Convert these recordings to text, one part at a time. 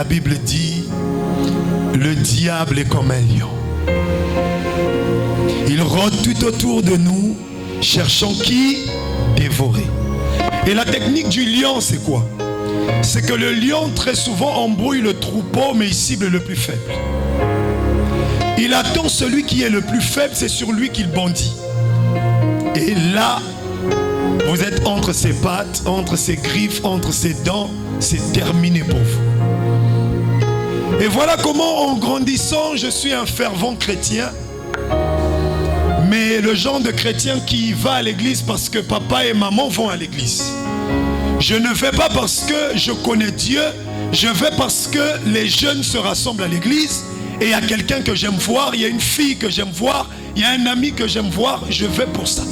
la Bible dit, le diable est comme un lion. Il rôde tout autour de nous, cherchant qui dévorer. Et la technique du lion, c'est quoi? C'est que le lion, très souvent, embrouille le troupeau, mais il cible le plus faible. Il attend celui qui est le plus faible, c'est sur lui qu'il bondit. Et là, vous êtes entre ses pattes, entre ses griffes, entre ses dents, c'est terminé pour vous. Et voilà comment, en grandissant, je suis un fervent chrétien. Mais le genre de chrétien qui va à l'église parce que papa et maman vont à l'église. Je ne vais pas parce que je connais Dieu, je vais parce que les jeunes se rassemblent à l'église et il y a quelqu'un que j'aime voir, il y a une fille que j'aime voir, il y a un ami que j'aime voir, je vais pour ça.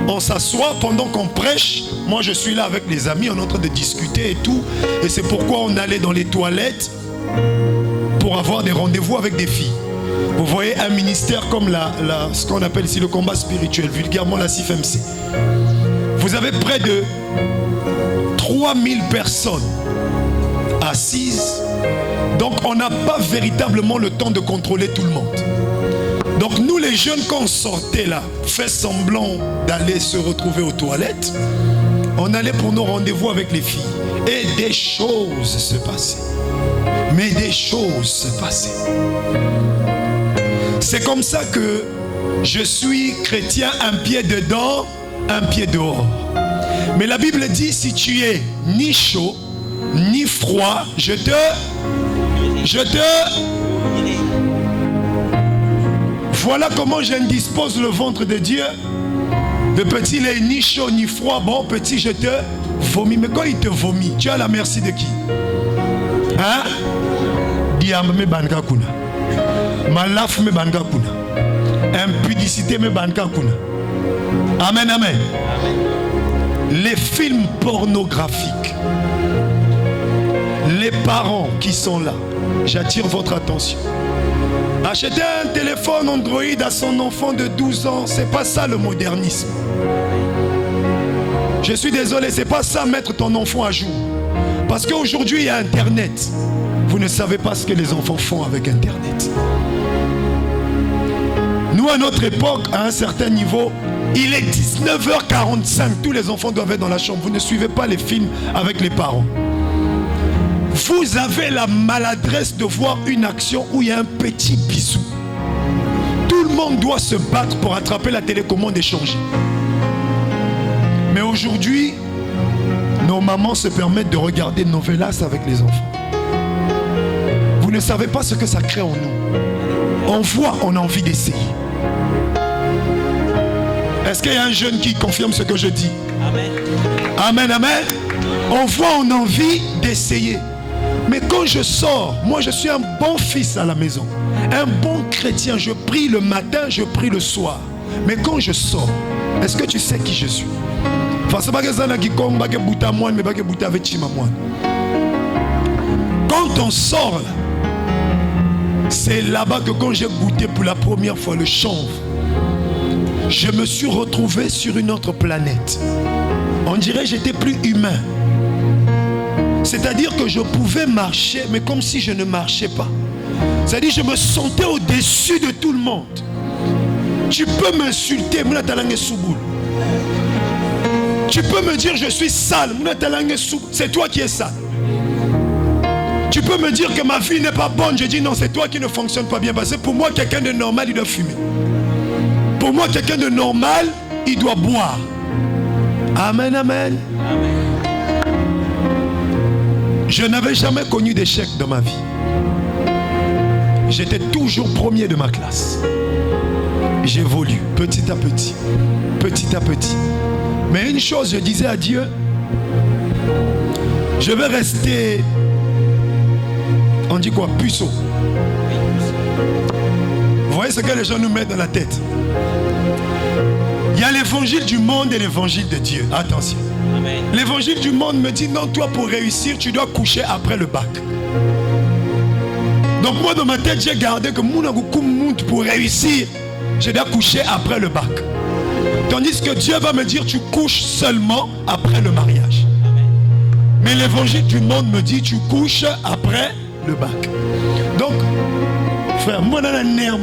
On s'assoit pendant qu'on prêche, moi je suis là avec les amis, on est en train de discuter et tout, et c'est pourquoi on allait dans les toilettes pour avoir des rendez-vous avec des filles. Vous voyez un ministère comme ce qu'on appelle ici le combat spirituel, vulgairement la CIFMC. Vous avez près de 3000 personnes assises. Donc on n'a pas véritablement le temps de contrôler tout le monde. Donc nous les jeunes, quand on sortait là, fait semblant d'aller se retrouver aux toilettes, on allait pour nos rendez-vous avec les filles. Et des choses se passaient. Mais des choses se passaient. C'est comme ça que je suis chrétien, un pied dedans, un pied dehors. Mais la Bible dit, si tu es ni chaud, ni froid, je te... Voilà comment j'indispose le ventre de Dieu. Le petit, il est ni chaud, ni froid. Bon, petit, je te vomis. Mais quand il te vomit, tu as la merci de qui? Hein? Diam me banka kuna. Malaf me banka kuna. Impudicité me banka kuna. Amen, amen. Les films pornographiques, les parents qui sont là, j'attire votre attention. Acheter un téléphone Android à son enfant de 12 ans, c'est pas ça le modernisme. Je suis désolé, c'est pas ça mettre ton enfant à jour. Parce qu'aujourd'hui il y a Internet. Vous ne savez pas ce que les enfants font avec Internet. Nous à notre époque, à un certain niveau, il est 19h45, tous les enfants doivent être dans la chambre. Vous ne suivez pas les films avec les parents. Vous avez la maladresse de voir une action où il y a un petit bisou. Tout le monde doit se battre pour attraper la télécommande et changer. Mais aujourd'hui, nos mamans se permettent de regarder novelas avec les enfants. Vous ne savez pas ce que ça crée en nous. On voit, on a envie d'essayer. Est-ce qu'il y a un jeune qui confirme ce que je dis? Amen. Amen, amen. On voit, on a envie d'essayer. Mais quand je sors, moi je suis un bon fils à la maison. Un bon chrétien, je prie le matin, je prie le soir. Mais quand je sors, est-ce que tu sais qui je suis? Quand on sort là, c'est là-bas que quand j'ai goûté pour la première fois le chanvre, je me suis retrouvé sur une autre planète. On dirait que j'étais plus humain. C'est-à-dire que je pouvais marcher, mais comme si je ne marchais pas. C'est-à-dire que je me sentais au-dessus de tout le monde. Tu peux m'insulter, tu peux me dire je suis sale, c'est toi qui es sale. Tu peux me dire que ma vie n'est pas bonne, je dis non, c'est toi qui ne fonctionne pas bien. Parce que pour moi, quelqu'un de normal, il doit fumer. Pour moi, quelqu'un de normal, il doit boire. Amen, amen. Je n'avais jamais connu d'échec dans ma vie. J'étais toujours premier de ma classe. J'évolue petit à petit, petit à petit. Mais une chose, je disais à Dieu, je vais rester, on dit quoi, puceau. Vous voyez ce que les gens nous mettent dans la tête? Il y a l'évangile du monde et l'évangile de Dieu. Attention. L'évangile du monde me dit non, toi pour réussir, tu dois coucher après le bac. Donc moi dans ma tête, j'ai gardé que pour réussir, je dois coucher après le bac. Tandis que Dieu va me dire, tu couches seulement après le mariage. Mais l'évangile du monde me dit, tu couches après le bac. Donc, frère, moi, dans la nerf,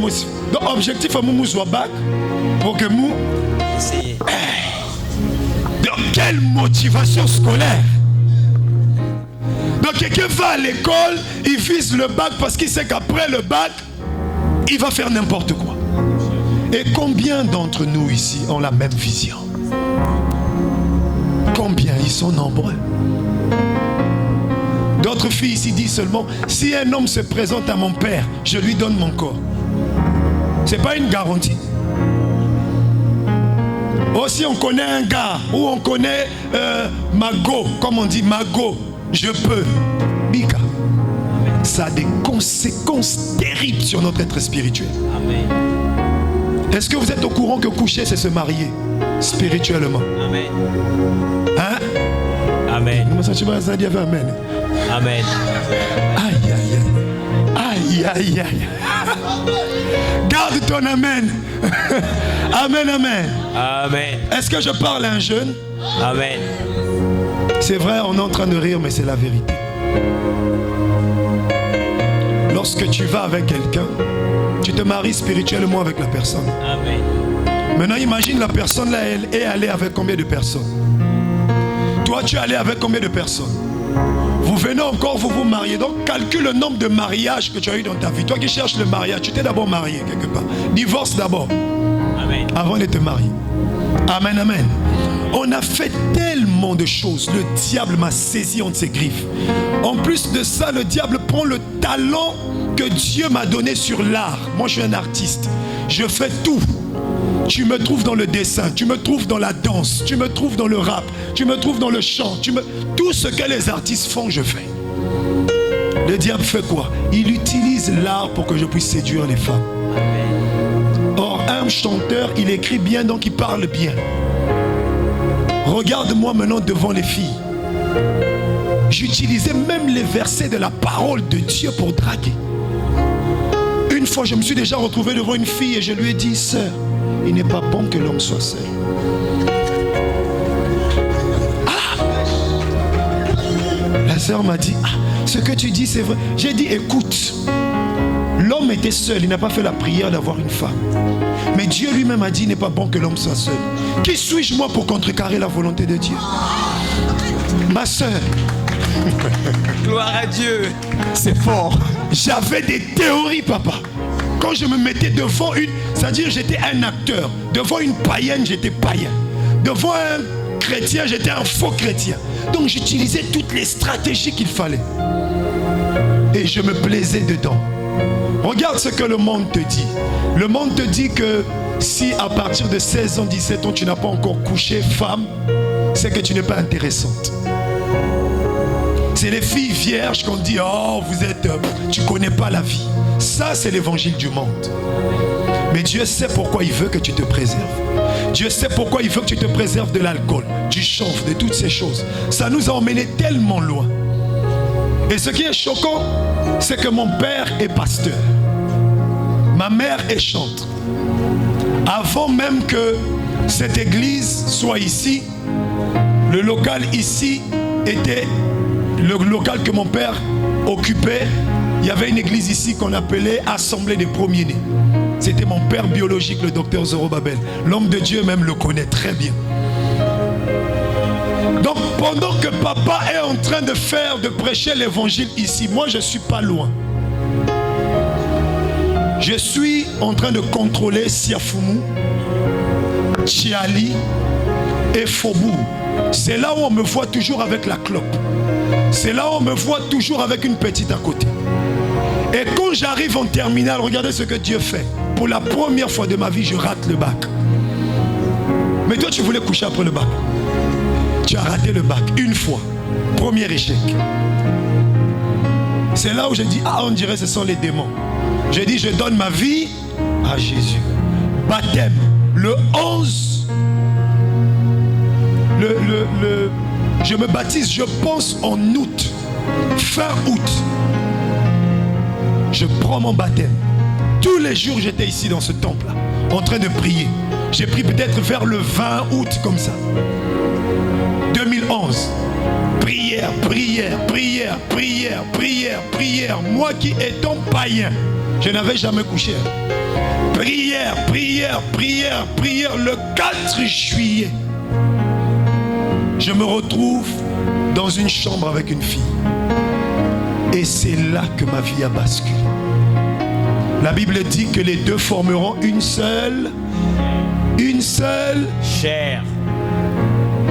donc, objectif, à moi, soit bac, pour que moi, essayez. Dans quelle motivation scolaire? Donc, quelqu'un va à l'école, il vise le bac parce qu'il sait qu'après le bac, il va faire n'importe quoi. Et combien d'entre nous ici ont la même vision? Combien? Ils sont nombreux. D'autres filles ici disent seulement, si un homme se présente à mon père, je lui donne mon corps. Ce n'est pas une garantie. Aussi on connaît un gars, ou on connaît Mago, comme on dit Mago, je peux. Bika. Ça a des conséquences terribles sur notre être spirituel. Amen. Est-ce que vous êtes au courant que coucher, c'est se marier spirituellement? Amen. Hein? Amen. Amen. Amen. Aïe, aïe, aïe. Aïe, aïe, aïe. Garde ton amen. Amen, amen. Amen. Est-ce que je parle à un jeune? Amen. C'est vrai, on est en train de rire, mais c'est la vérité. Lorsque tu vas avec quelqu'un, tu te maries spirituellement avec la personne. Amen. Maintenant, imagine la personne là, elle est allée avec combien de personnes? Toi, tu es allé avec combien de personnes? Vous venez encore, vous vous mariez. Donc, calcule le nombre de mariages que tu as eu dans ta vie. Toi qui cherches le mariage, tu t'es d'abord marié quelque part. Divorce d'abord. Amen. Avant de te marier. Amen, amen. On a fait tellement de choses. Le diable m'a saisi entre ses griffes. En plus de ça, le diable prend le talent que Dieu m'a donné sur l'art. Moi, je suis un artiste. Je fais tout. Tu me trouves dans le dessin, tu me trouves dans la danse, tu me trouves dans le rap, tu me trouves dans le chant, tout ce que les artistes font, je fais. Le diable fait quoi? Il utilise l'art pour que je puisse séduire les femmes. Or, un chanteur, il écrit bien, donc il parle bien. Regarde-moi maintenant devant les filles. J'utilisais même les versets de la parole de Dieu pour draguer. Une fois, je me suis déjà retrouvé devant une fille et je lui ai dit, sœur, il n'est pas bon que l'homme soit seul. Ah! La sœur m'a dit, ah, ce que tu dis c'est vrai. J'ai dit, écoute, l'homme était seul, il n'a pas fait la prière d'avoir une femme. Mais Dieu lui-même a dit, il n'est pas bon que l'homme soit seul. Qui suis-je moi pour contrecarrer la volonté de Dieu? Ma sœur. Gloire à Dieu. C'est fort. J'avais des théories, papa. Quand je me mettais devant une, c'est-à-dire j'étais un acteur. Devant une païenne, j'étais païen. Devant un chrétien, j'étais un faux chrétien. Donc j'utilisais toutes les stratégies qu'il fallait. Et je me plaisais dedans. Regarde ce que le monde te dit. Le monde te dit que si à partir de 16 ans, 17 ans, tu n'as pas encore couché femme, c'est que tu n'es pas intéressante. C'est les filles vierges qu'on dit, oh, tu ne connais pas la vie. Ça, c'est l'évangile du monde. Mais Dieu sait pourquoi il veut que tu te préserves. Dieu sait pourquoi il veut que tu te préserves de l'alcool, du chanvre, de toutes ces choses. Ça nous a emmenés tellement loin. Et ce qui est choquant, c'est que mon père est pasteur. Ma mère est chantre. Avant même que cette église soit ici, le local ici était le local que mon père occupait. Il y avait une église ici qu'on appelait Assemblée des premiers-nés. C'était mon père biologique, le docteur Zorobabel. L'homme de Dieu même le connaît très bien. Donc pendant que papa est en train de prêcher l'évangile ici, moi je ne suis pas loin. Je suis en train de contrôler Siafumu, Chiali et Faubourg. C'est là où on me voit toujours avec la clope. C'est là où on me voit toujours avec une petite à côté. Et quand j'arrive en terminale, regardez ce que Dieu fait. Pour la première fois de ma vie, je rate le bac. Mais toi, tu voulais coucher après le bac. Tu as raté le bac une fois. Premier échec. C'est là où j'ai dit, ah, on dirait que ce sont les démons. J'ai dit, je donne ma vie à Jésus. Baptême, le 11. Je me baptise, je pense, en août. Fin août. Je prends mon baptême. Tous les jours, j'étais ici dans ce temple-là, en train de prier. J'ai pris peut-être vers le 20 août, comme ça. 2011. Prière, prière. Prière, prière, prière, prière, prière. Moi qui étant païen, je n'avais jamais couché. Prière, prière, prière, prière. Le 4 juillet, je me retrouve dans une chambre avec une fille. Et c'est là que ma vie a basculé. La Bible dit que les deux formeront une seule chair.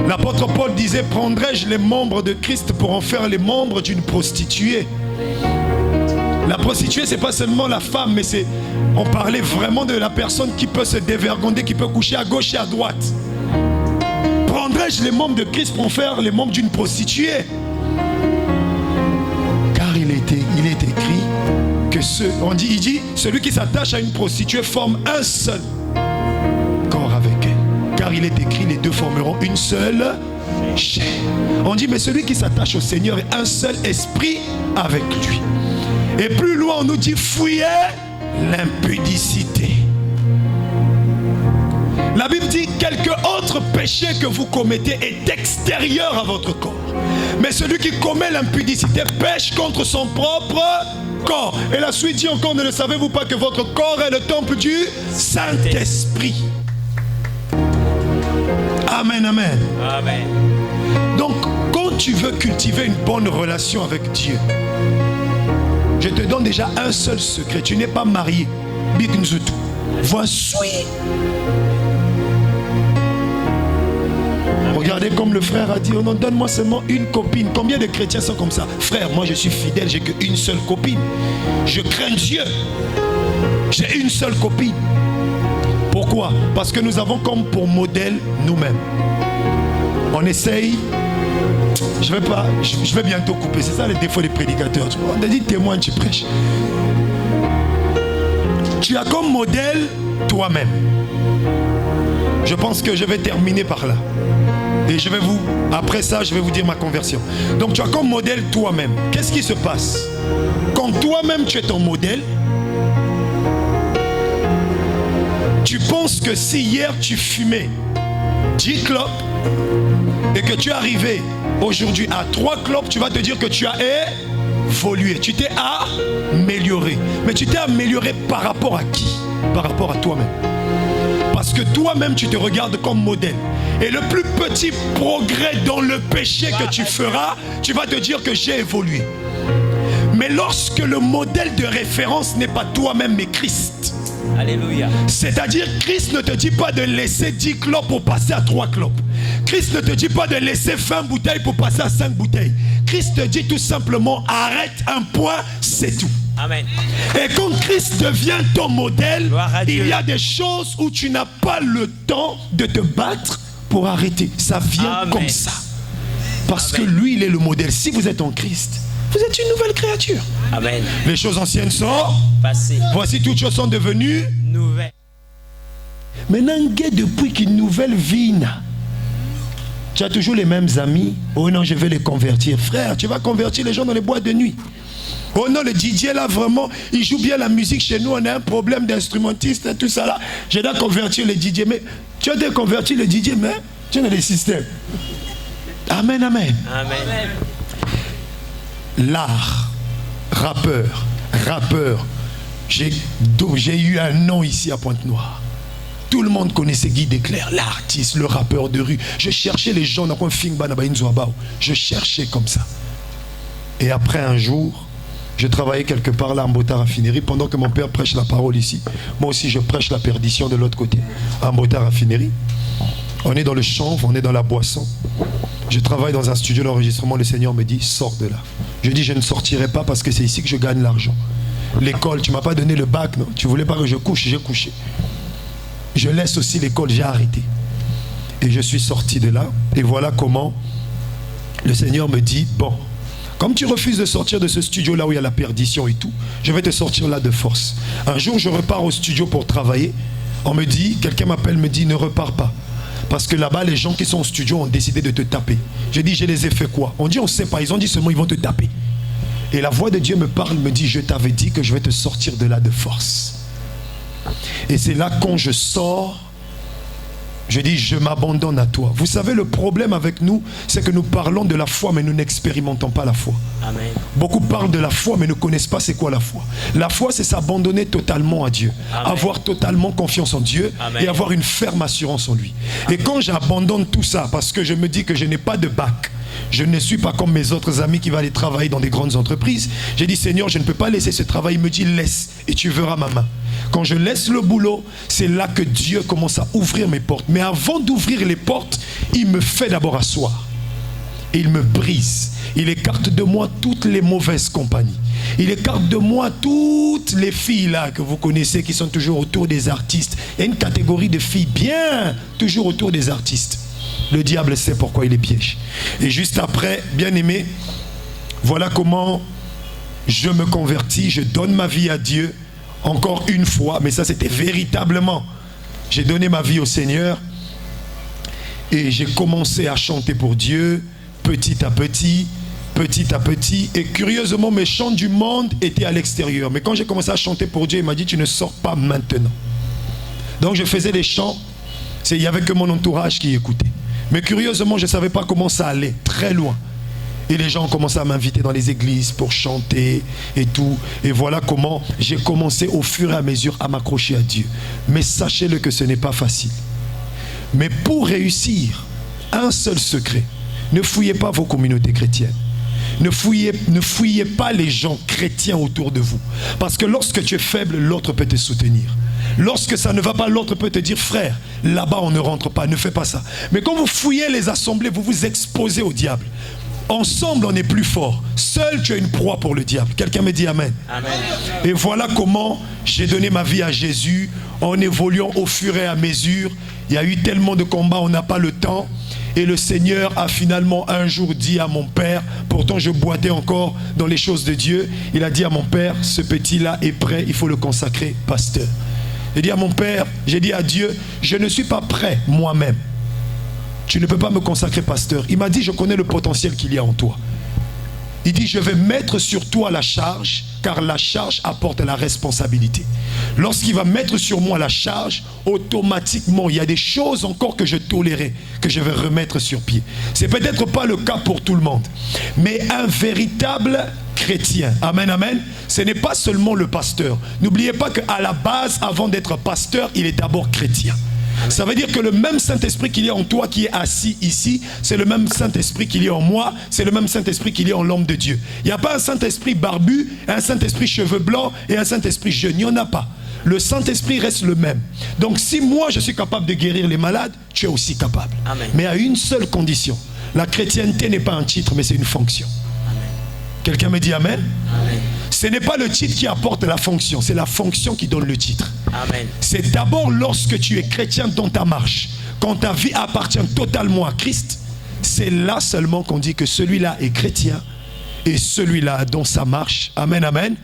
L'apôtre Paul disait, prendrai-je les membres de Christ pour en faire les membres d'une prostituée? La prostituée, c'est pas seulement la femme, mais on parlait vraiment de la personne qui peut se dévergonder, qui peut coucher à gauche et à droite. Prendrai-je les membres de Christ pour en faire les membres d'une prostituée? Car il est écrit que il dit, celui qui s'attache à une prostituée forme un seul corps avec elle. Car il est écrit, les deux formeront une seule chair. On dit, mais celui qui s'attache au Seigneur est un seul esprit avec lui. Et plus loin, on nous dit, fuyez l'impudicité. La Bible dit, quelque autre péché que vous commettez est extérieur à votre corps. Mais celui qui commet l'impudicité pêche contre son propre corps. Et la suite dit encore, ne le savez-vous pas que votre corps est le temple du Saint-Esprit? Amen, amen. Amen. Donc, quand tu veux cultiver une bonne relation avec Dieu, je te donne déjà un seul secret. Tu n'es pas marié. Bignuzutu. Voici. Regardez comme le frère a dit, oh non, donne-moi seulement une copine. Combien de chrétiens sont comme ça? Frère, moi je suis fidèle, j'ai qu'une seule copine. Je crains Dieu. J'ai une seule copine. Pourquoi? Parce que nous avons comme pour modèle nous-mêmes. On essaye. Je vais bientôt couper. C'est ça le défaut des prédicateurs. On a dit témoigne, tu prêches. Tu as comme modèle toi-même. Je pense que je vais terminer par là. Et après ça, je vais vous dire ma conversion. Donc tu as comme modèle toi-même. Qu'est-ce qui se passe? Quand toi-même tu es ton modèle, tu penses que si hier tu fumais 10 clopes et que tu es arrivé aujourd'hui à 3 clopes, tu vas te dire que tu as évolué. Tu t'es amélioré. Mais tu t'es amélioré par rapport à qui? Par rapport à toi-même. Parce que toi-même tu te regardes comme modèle. Et le plus petit progrès dans le péché que tu feras, tu vas te dire que j'ai évolué. Mais lorsque le modèle de référence n'est pas toi-même mais Christ. Alléluia. C'est-à-dire Christ ne te dit pas de laisser 10 clopes pour passer à 3 clopes. Christ ne te dit pas de laisser 20 bouteilles pour passer à 5 bouteilles. Christ te dit tout simplement arrête un point, c'est tout. Amen. Et quand Christ devient ton modèle, il y a des choses où tu n'as pas le temps de te battre pour arrêter. Ça vient Amen. comme ça. Parce Amen. que lui, il est le modèle. Si vous êtes en Christ, vous êtes une nouvelle créature. Amen. Les choses anciennes sont Passé. voici, toutes choses sont devenues Nouvelle. maintenant, depuis qu'une nouvelle vie n'a. Tu as toujours les mêmes amis. Oh non, je vais les convertir. Frère, tu vas convertir les gens dans les boîtes de nuit. Oh non, le DJ là, vraiment, il joue bien la musique chez nous. On a un problème d'instrumentiste et tout ça là. Je dois convertir les DJ. Mais tu as convertir les DJ, mais tu as des systèmes. Amen, amen. Amen. L'art, rappeur. J'ai eu un nom ici à Pointe-Noire. Tout le monde connaissait Guy Desclerc, l'artiste, le rappeur de rue. Je cherchais les gens dans un film. Je cherchais comme ça. Et après un jour, je travaillais quelque part là en Mbota Raffinerie pendant que mon père prêche la parole ici. Moi aussi, je prêche la perdition de l'autre côté, en Mbota Raffinerie. On est dans le chanvre, on est dans la boisson. Je travaille dans un studio d'enregistrement. Le Seigneur me dit, sors de là. Je dis, je ne sortirai pas parce que c'est ici que je gagne l'argent. L'école, tu ne m'as pas donné le bac, non? Tu ne voulais pas que je couche, j'ai couché. Je laisse aussi l'école, j'ai arrêté. Et je suis sorti de là. Et voilà comment le Seigneur me dit, bon, comme tu refuses de sortir de ce studio là où il y a la perdition et tout, je vais te sortir là de force. Un jour, je repars au studio pour travailler. On me dit, quelqu'un m'appelle, me dit, ne repars pas. Parce que là-bas, les gens qui sont au studio ont décidé de te taper. J'ai dit, je les ai fait quoi? On dit, on ne sait pas. Ils ont dit seulement, ils vont te taper. Et la voix de Dieu me parle, me dit, je t'avais dit que je vais te sortir de là de force. Et c'est là quand je sors, Je dis, je m'abandonne à toi. Vous savez, le problème avec nous, c'est que nous parlons de la foi, mais nous n'expérimentons pas la foi. Amen. Beaucoup parlent de la foi, mais ne connaissent pas c'est quoi la foi. La foi, c'est s'abandonner totalement à Dieu. Amen. Avoir totalement confiance en Dieu. Amen. Et avoir une ferme assurance en lui. Amen. Et quand j'abandonne tout ça, parce que je me dis que je n'ai pas de bac, je ne suis pas comme mes autres amis qui vont aller travailler dans des grandes entreprises. J'ai dit, Seigneur, je ne peux pas laisser ce travail. Il me dit, laisse et tu verras ma main. Quand je laisse le boulot, c'est là que Dieu commence à ouvrir mes portes. Mais avant d'ouvrir les portes, il me fait d'abord asseoir. Et il me brise. Il écarte de moi toutes les mauvaises compagnies. Il écarte de moi toutes les filles là que vous connaissez qui sont toujours autour des artistes. Il y a une catégorie de filles bien toujours autour des artistes. Le diable sait pourquoi il les piège. Et juste après, bien aimé, voilà comment je me convertis, je donne ma vie à Dieu. Encore une fois, mais ça c'était véritablement, j'ai donné ma vie au Seigneur et j'ai commencé à chanter pour Dieu petit à petit, et curieusement mes chants du monde étaient à l'extérieur. Mais quand j'ai commencé à chanter pour Dieu, il m'a dit, tu ne sors pas maintenant. Donc je faisais les chants, il n'y avait que mon entourage qui écoutait. Mais curieusement, je ne savais pas comment ça allait, très loin. Et les gens ont commencé à m'inviter dans les églises pour chanter et tout. Et voilà comment j'ai commencé au fur et à mesure à m'accrocher à Dieu. Mais sachez-le que ce n'est pas facile. Mais pour réussir, un seul secret. Ne fouillez pas vos communautés chrétiennes. Ne fouillez pas les gens chrétiens autour de vous. Parce que lorsque tu es faible, l'autre peut te soutenir. Lorsque ça ne va pas, l'autre peut te dire, frère, là-bas on ne rentre pas, ne fais pas ça. Mais quand vous fouillez les assemblées, vous vous exposez au diable. Ensemble, on est plus fort. Seul, tu es une proie pour le diable. Quelqu'un me dit amen. Amen. Et voilà comment j'ai donné ma vie à Jésus en évoluant au fur et à mesure. Il y a eu tellement de combats, on n'a pas le temps. Et le Seigneur a finalement un jour dit à mon père, pourtant je boitais encore dans les choses de Dieu, il a dit à mon père, ce petit-là est prêt, il faut le consacrer pasteur. J'ai dit à mon père, j'ai dit à Dieu, je ne suis pas prêt moi-même. Tu ne peux pas me consacrer pasteur. Il m'a dit, je connais le potentiel qu'il y a en toi. Il dit, je vais mettre sur toi la charge, car la charge apporte la responsabilité. Lorsqu'il va mettre sur moi la charge, automatiquement, il y a des choses encore que je tolérais, que je vais remettre sur pied. C'est peut-être pas le cas pour tout le monde, mais un véritable chrétien, amen, amen, ce n'est pas seulement le pasteur. N'oubliez pas qu'à la base, avant d'être pasteur, il est d'abord chrétien. Ça veut dire que le même Saint-Esprit qu'il y a en toi qui est assis ici, c'est le même Saint-Esprit qu'il y a en moi, c'est le même Saint-Esprit qu'il y a en l'homme de Dieu. Il n'y a pas un Saint-Esprit barbu, un Saint-Esprit cheveux blancs et un Saint-Esprit jeune. Il n'y en a pas. Le Saint-Esprit reste le même. Donc si moi je suis capable de guérir les malades, tu es aussi capable. Amen. Mais à une seule condition. La chrétienté n'est pas un titre, mais c'est une fonction. Quelqu'un me dit amen? Amen. Ce n'est pas le titre qui apporte la fonction, c'est la fonction qui donne le titre. Amen. C'est d'abord lorsque tu es chrétien dans ta marche, quand ta vie appartient totalement à Christ, c'est là seulement qu'on dit que celui-là est chrétien et celui-là dans sa marche. Amen, amen.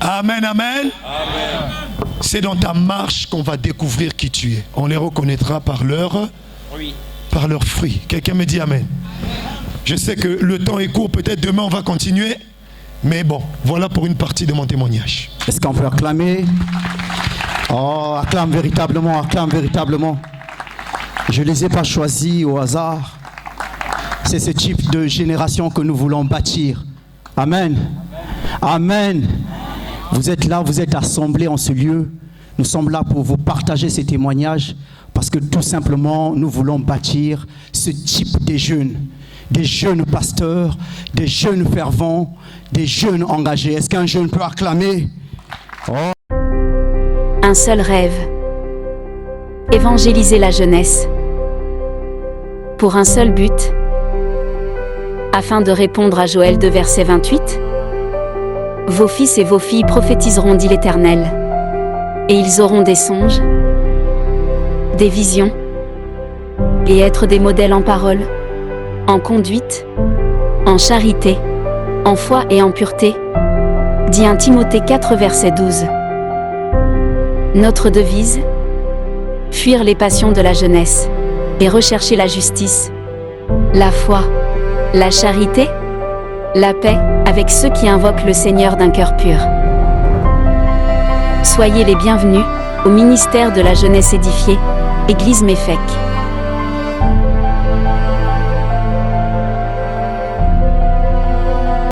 Amen, amen. Amen. C'est dans ta marche qu'on va découvrir qui tu es. On les reconnaîtra par leurs fruits. Quelqu'un me dit amen. Je sais que le temps est court, peut-être demain on va continuer. Mais bon, voilà pour une partie de mon témoignage. Est-ce qu'on peut acclamer? Oh, acclame véritablement, acclame véritablement. Je ne les ai pas choisis au hasard. C'est ce type de génération que nous voulons bâtir. Amen. Amen. Vous êtes là, vous êtes assemblés en ce lieu. Nous sommes là pour vous partager ces témoignages parce que tout simplement, nous voulons bâtir ce type de jeunes. Des jeunes pasteurs, des jeunes fervents, des jeunes engagés. Est-ce qu'un jeune peut acclamer? Oh. Un seul rêve. Évangéliser la jeunesse. Pour un seul but. Afin de répondre à Joël 2 verset 28. Vos fils et vos filles prophétiseront, dit l'Éternel. Et ils auront des songes, des visions, et être des modèles en parole, en conduite, en charité, en foi et en pureté, dit 1 Timothée 4 verset 12. Notre devise, fuir les passions de la jeunesse et rechercher la justice, la foi, la charité, la paix avec ceux qui invoquent le Seigneur d'un cœur pur. Soyez les bienvenus au ministère de la jeunesse édifiée, Église Méphec.